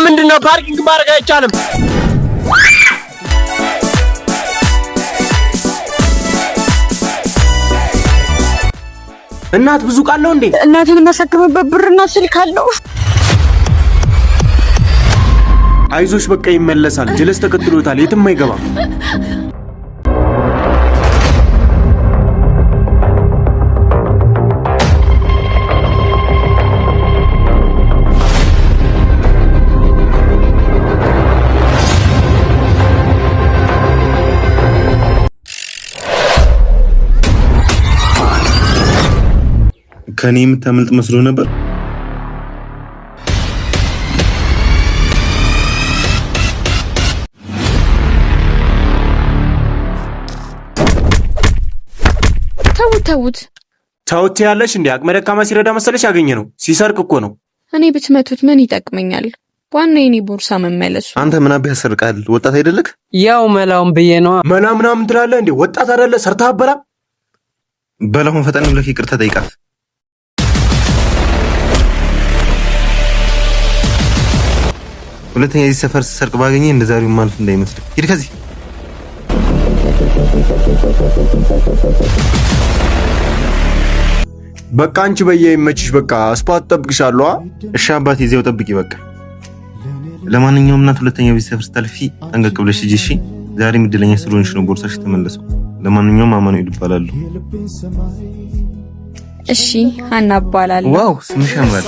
ምንድነው ፓርኪንግ ማድረግ አይቻልም? እናት ብዙ ቃለው እንዴ? እናቴን ማሳከምበት ብርና ስልክ አለው። አይዞሽ በቃ ይመለሳል። ጀለስ ተከትሎታል፣ የትም አይገባም። ከኔ የምታመልጥ መስሎ ነበር። ተውት ያለሽ እንዴ? አቅመ ደካማ ሲረዳ መሰለሽ ያገኘ ነው። ሲሰርቅ እኮ ነው። እኔ ብትመቱት ምን ይጠቅመኛል? ዋናው የኔ ቦርሳ መመለሱ። አንተ ምን አብህ ያሰርቃል? ወጣት አይደለክ? ያው መላውን ብዬ ነው። መላ ምናምን ትላለህ እንዴ? ወጣት አይደለ? ሰርታ አበላ በላሁን ፈጠን ብለህ ይቅርታ ጠይቃት። ሁለተኛ እዚህ ሰፈር ሰርቅ ባገኘ እንደዛሬው ማልፍ እንዳይመስል። ሂድ ከዚህ። በቃ አንቺ በየይመችሽ። በቃ ስፓት ጠብቅሻለሁ። እሺ አባቴ እዚያው ጠብቂ በቃ። ለማንኛውም እናት ሁለተኛ እዚህ ሰፈር ስታልፊ ጠንቀቅ ብለሽ ሂጂ እሺ። ዛሬም እድለኛ ስለሆንሽ ነው ቦርሳሽ ተመለሰው። ለማንኛውም አማኑኤል ይባላል። እሺ ሀና እባላለሁ። ዋው ስምሽ ያምራል።